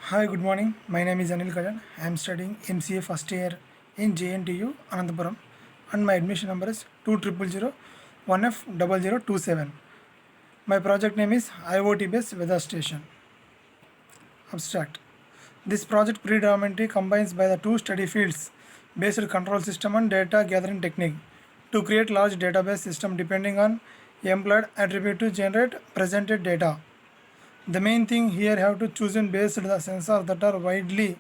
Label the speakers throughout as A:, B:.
A: Hi, good morning. My name is Anil Kajan. I am studying MCA first year in JNTU Anandapuram, and my admission number is 2001F0027. My project name is IoT based weather station. Abstract. This project predominantly combines by the two study fields based control system and data gathering technique to create large database system depending on employed attribute to generate presented data. The main thing here have to choose and based the sensors that are widely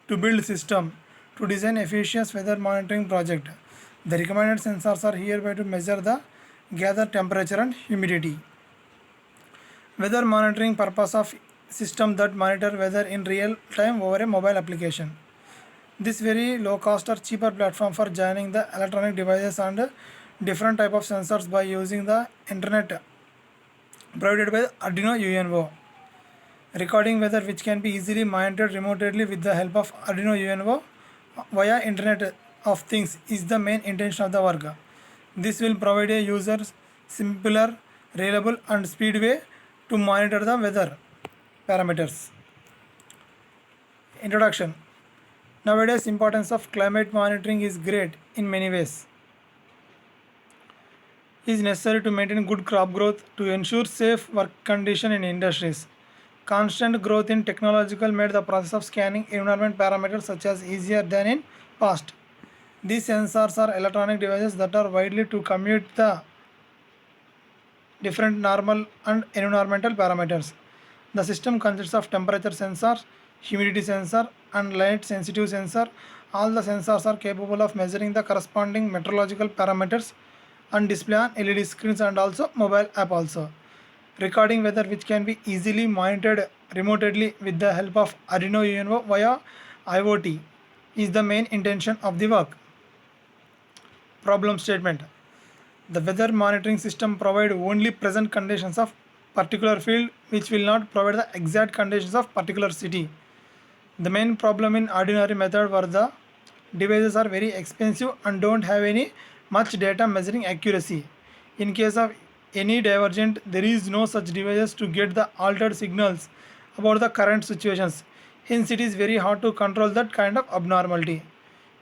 A: to build system to design efficient weather monitoring project. The recommended sensors are hereby to measure the gather temperature and humidity. Weather monitoring purpose of system that monitor weather in real time over a mobile application. This very low cost or cheaper platform for joining the electronic devices and different type of sensors by using the internet provided by Arduino UNO. Recording weather which can be easily monitored remotely with the help of Arduino UNO via Internet of Things is the main intention of the work. This will provide a user simpler, reliable and speed way to monitor the weather parameters. Introduction. Nowadays importance of climate monitoring is great in many ways. It is necessary to maintain good crop growth to ensure safe work condition in industries. Constant growth in technological made the process of scanning environment parameters such as easier than in past. These sensors are electronic devices that are widely to commute the different normal and environmental parameters. The system consists of temperature sensor, humidity sensor and light sensitive sensor. All the sensors are capable of measuring the corresponding meteorological parameters and display on LED screens and also mobile app also. Recording weather which can be easily monitored remotely with the help of Arduino UNO via IoT is the main intention of the work. Problem statement. The weather monitoring system provide only present conditions of particular field which will not provide the exact conditions of particular city. The main problem in ordinary method were the devices are very expensive and don't have any much data measuring accuracy. In case of any divergent, there is no such devices to get the altered signals about the current situations. Hence, it is very hard to control that kind of abnormality.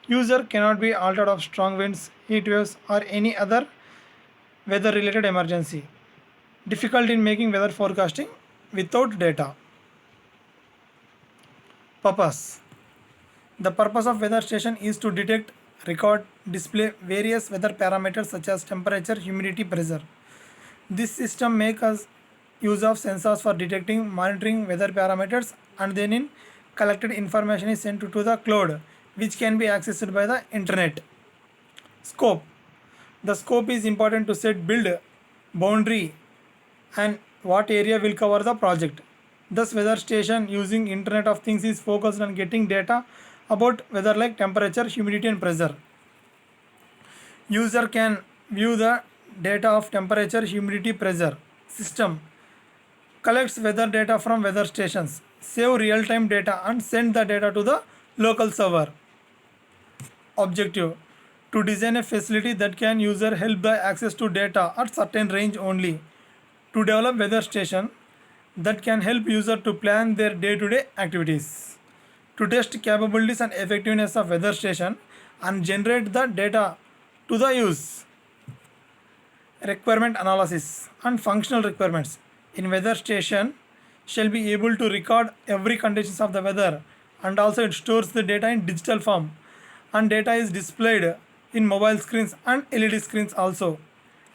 A: User cannot be altered of strong winds, heat waves, or any other weather related emergency. Difficult in making weather forecasting without data. Purpose. The purpose of weather station is to detect, record, display various weather parameters such as temperature, humidity, pressure. This system makes us use of sensors for detecting, monitoring weather parameters and then in collected information is sent to the cloud which can be accessed by the internet. Scope. The scope is important to set build boundary and what area will cover the project. Thus weather station using internet of things is focused on getting data about weather like temperature, humidity and pressure. User can view the data of temperature, humidity, pressure. System collects weather data from weather stations, save real-time data and send the data to the local server. Objective to design a facility that can user help the access to data at certain range only. To develop weather station that can help user to plan their day-to-day activities. To test capabilities and effectiveness of weather station and generate the data to the use. Requirement analysis and functional requirements in weather station shall be able to record every conditions of the weather and also it stores the data in digital form and data is displayed in mobile screens and LED screens also.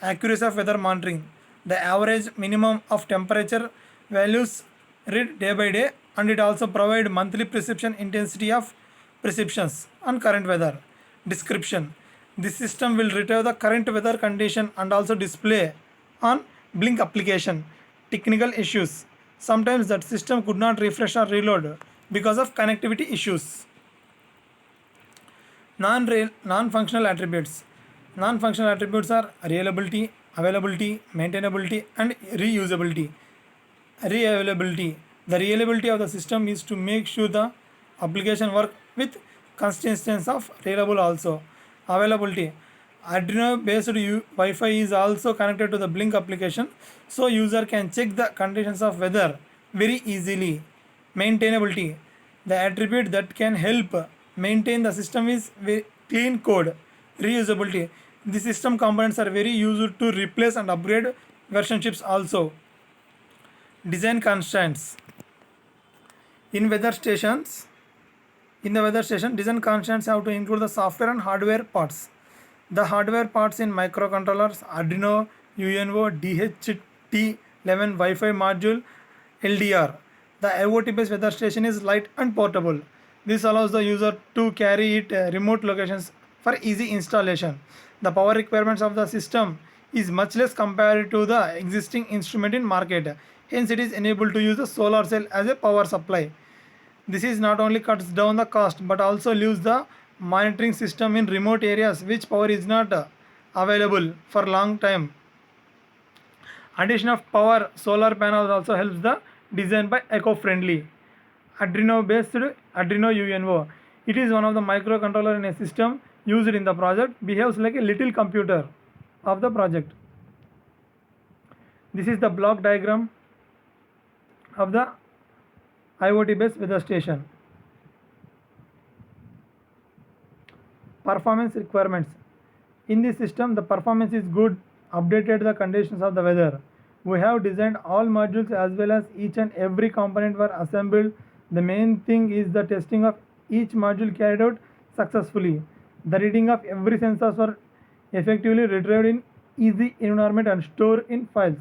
A: Accuracy of weather monitoring. The average minimum of temperature values read day by day and it also provide monthly precipitation intensity of precipitations and current weather. Description. This system will retrieve the current weather condition and also display on Blink application. Technical issues. Sometimes that system could not refresh or reload because of connectivity issues. Non-functional attributes. Non-functional attributes are reliability, availability, maintainability and reusability. Reliability. The reliability of the system is to make sure the application work with consistency of reliable also. Availability. Arduino based Wi-Fi is also connected to the Blink application so user can check the conditions of weather very easily. Maintainability. The attribute that can help maintain the system is clean code, reusability. The system components are very used to replace and upgrade version chips also. Design constraints. In weather stations, in the weather station, design constraints have to include the software and hardware parts. The hardware parts in microcontrollers, Arduino, UNO, DHT11 Wi-Fi module, LDR. The IoT-based weather station is light and portable. This allows the user to carry it remote locations for easy installation. The power requirements of the system is much less compared to the existing instrument in market. Hence, it is enabled to use the solar cell as a power supply. This is not only cuts down the cost but also leaves the monitoring system in remote areas which power is not available for long time. Addition of power solar panels also helps the design by eco-friendly. Arduino based Arduino UNO. It is one of the microcontroller in a system used in the project, behaves like a little computer of the project. This is the block diagram of the IoT based weather station. Performance requirements. In this system, the performance is good, updated the conditions of the weather. We have designed all modules as well as each and every component were assembled. The main thing is the testing of each module carried out successfully. The reading of every sensors were effectively retrieved in easy environment and stored in files.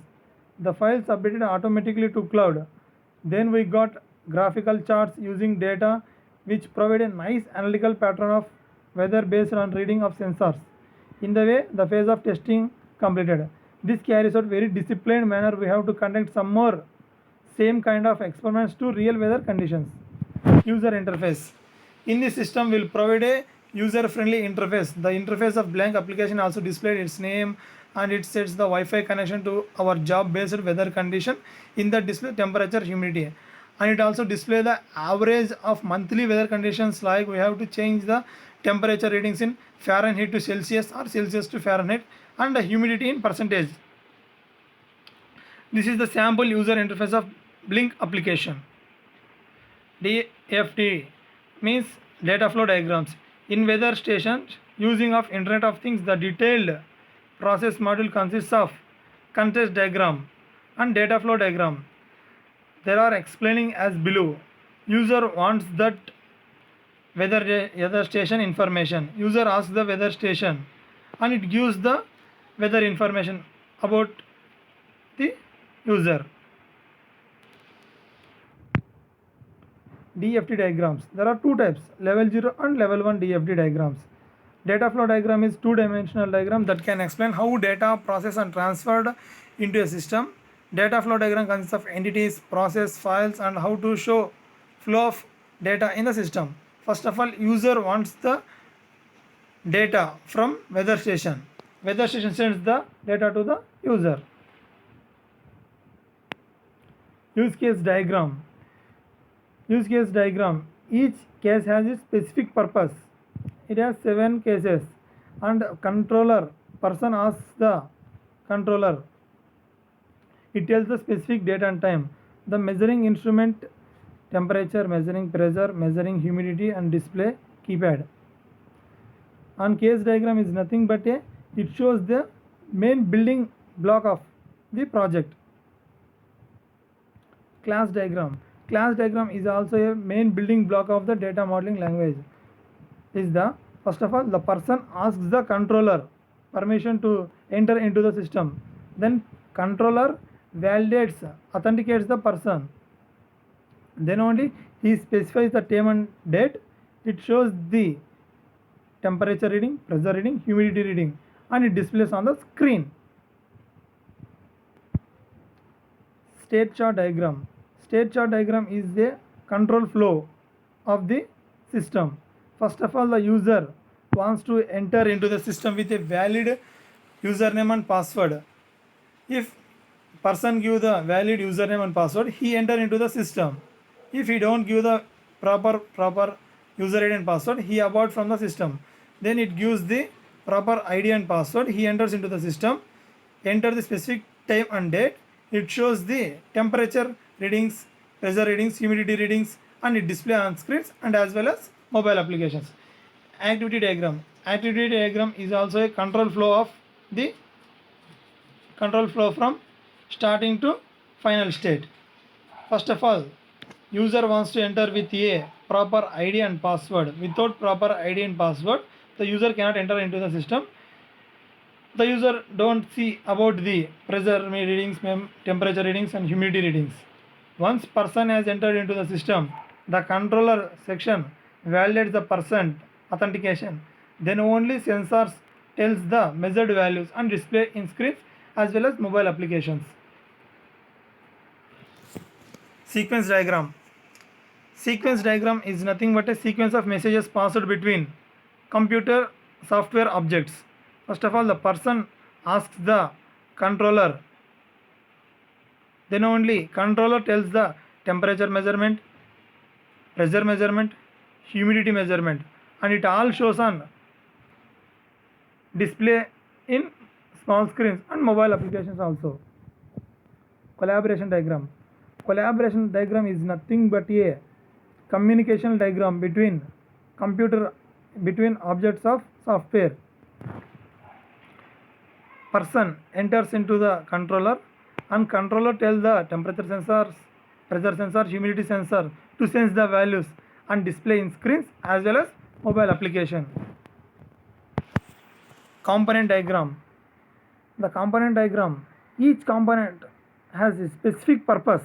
A: The files updated automatically to cloud. Then we got graphical charts using data which provide a nice analytical pattern of weather based on reading of sensors. In the way, the phase of testing completed. This carries out very disciplined manner. We have to conduct some more same kind of experiments to real weather conditions. User interface. In this system will provide a user-friendly interface. The interface of blank application also displayed its name and it sets the Wi-Fi connection to our job-based weather condition. In the display temperature, humidity, and it also display the average of monthly weather conditions, like we have to change the temperature readings in Fahrenheit to Celsius or Celsius to Fahrenheit and the humidity in percentage. This is the sample user interface of Blink application. DFD means data flow diagrams. In weather stations using of Internet of Things, the detailed process module consists of context diagram and data flow diagram. There are explaining as below. User wants that weather station information. User asks the weather station and it gives the weather information about the user. DFT diagrams. There are two types, level 0 and level 1 DFT diagrams. Data flow diagram is two-dimensional diagram that can explain how data processed and transferred into a system. Data flow diagram consists of entities, process, files, and how to show flow of data in the system. First of all, user wants the data from weather station. Weather station sends the data to the user. Use case diagram. Use case diagram. Each case has a specific purpose. It has 7 cases and controller person asks the controller. It tells the specific date and time. The measuring instrument, temperature, measuring pressure, measuring humidity and display keypad. And case diagram is nothing but it shows the main building block of the project. Class diagram. Class diagram is also a main building block of the data modeling language. Is the first of all, the person asks the controller permission to enter into the system. Then controller validates, authenticates the person. Then only he specifies the time and date. It shows the temperature reading, pressure reading, humidity reading, and it displays on the screen. State chart diagram. State chart diagram is the control flow of the system. First of all, the user wants to enter into the system with a valid username and password. If person give the valid username and password, he enter into the system. If he don't give the proper user ID and password, he abort from the system. Then it gives the proper ID and password, he enters into the system, enter the specific time and date. It shows the temperature readings, pressure readings, humidity readings, and it display on screens and as well as mobile applications. Activity diagram. Activity diagram is also a control flow from starting to final state. First of all, user wants to enter with a proper ID and password. Without proper ID and password, the user cannot enter into the system. The user don't see about the pressure readings, temperature readings and humidity readings. Once person has entered into the system, the controller section validates the person authentication. Then only sensors tells the measured values and display in screens as well as mobile applications. Sequence diagram. Sequence diagram is nothing but a sequence of messages passed between computer software objects. First of all, the person asks the controller. Then only controller tells the temperature measurement, pressure measurement, humidity measurement, and it all shows on display in small screens and mobile applications also. Collaboration diagram. Collaboration diagram is nothing but a communication diagram between objects of software. Person enters into the controller and controller tells the temperature sensors, pressure sensor, humidity sensor to sense the values and display in screens as well as mobile application. Component diagram. The component diagram, each component has a specific purpose.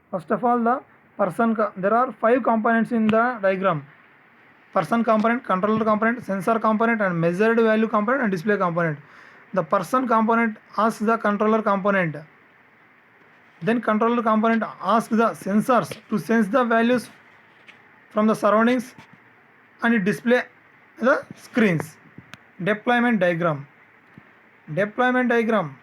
A: First of all, there are 5 components in the diagram: person component, controller component, sensor component, and measured value component and display component. The person component asks the controller component. Then controller component asks the sensors to sense the values from the surroundings and it display the screens. Deployment diagram. Deployment diagram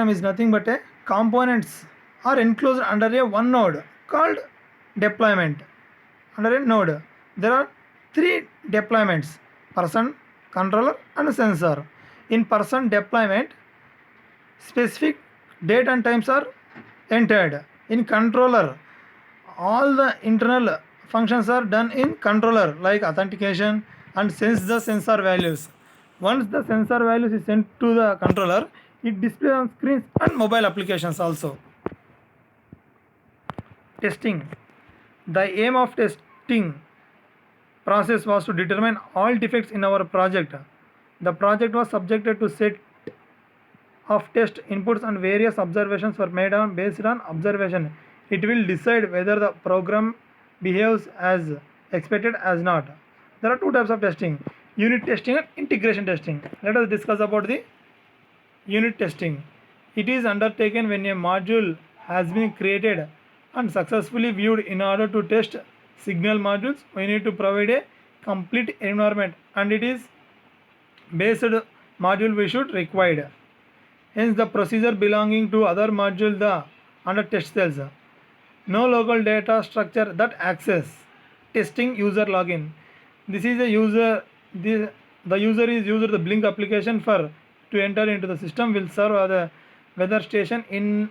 A: is nothing but a components are enclosed under a one node called deployment. Under a node, there are 3 deployments: person, controller and sensor. In person deployment, specific date and times are entered. In controller, all the internal functions are done in controller like authentication and sense the sensor values. Once the sensor values is sent to the controller, it displays on screens and mobile applications also. Testing. The aim of testing process was to determine all defects in our project. The project was subjected to set of test inputs and various observations were made based on observation. It will decide whether the program behaves as expected as not. There are 2 types of testing: unit testing and integration testing. Let us discuss about the unit testing. It is undertaken when a module has been created and successfully viewed. In order to test signal modules, we need to provide a complete environment and it is based module we should require. Hence the procedure belonging to other module the under test cells. No local data structure that access. Testing user login. This is a user the user is used the Blink application for to enter into the system will serve as a weather station. In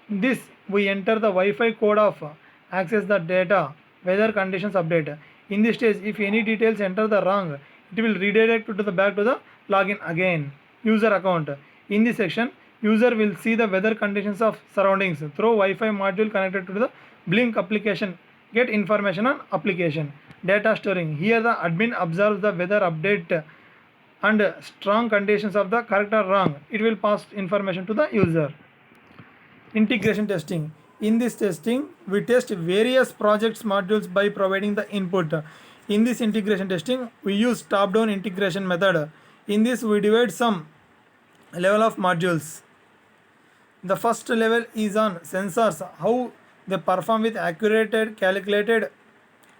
A: this we enter the Wi-Fi code of access the data weather conditions update. In this stage, if any details enter the wrong, it will redirect to the back to the login again. User account. In this section, user will see the weather conditions of surroundings through Wi-Fi module connected to the Blink application. Get information on application. Data storing. Here the admin observes the weather update and strong conditions of the correct or wrong. It will pass information to the user. Integration testing. In this testing, we test various projects modules by providing the input. In this integration testing, we use top-down integration method. In this, we divide some level of modules. The first level is on sensors, how they perform with accurate calculated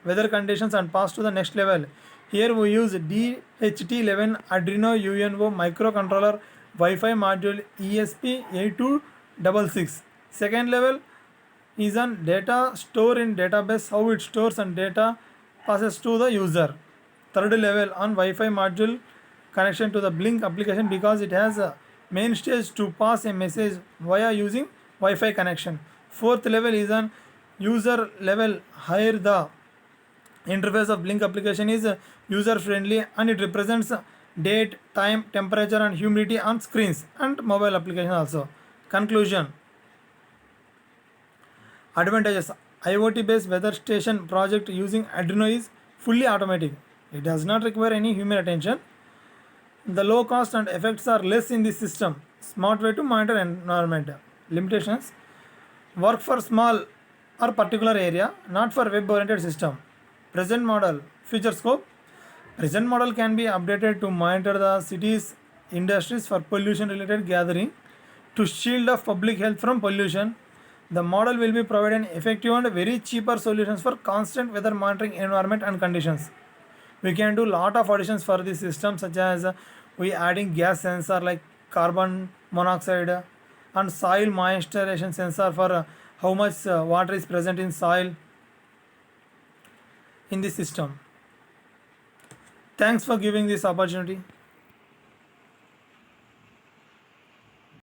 A: weather conditions and pass to the next level. Here we use DHT11 Arduino UNO microcontroller Wi-Fi module ESP8266. Second level is on data store in database, how it stores and data passes to the user. Third level on Wi-Fi module connection to the Blink application because it has a main stage to pass a message via using Wi-Fi connection. Fourth level is on user level higher the interface of Blink application is user friendly and it represents date, time, temperature and humidity on screens and mobile application also. Conclusion. Advantages. IoT based weather station project using Arduino is fully automatic. It does not require any human attention. The low cost and effects are less in this system. Smart way to monitor environment. Limitations. Work for small or particular area, not for web oriented system. Present model. Future scope. Present model can be updated to monitor the cities, industries for pollution related gathering, to shield of public health from pollution. The model will be providing effective and very cheaper solutions for constant weather monitoring environment and conditions. We can do lot of additions for this system, such as we adding gas sensor like carbon monoxide and soil moisturization sensor for how much water is present in soil in this system. Thanks for giving this opportunity.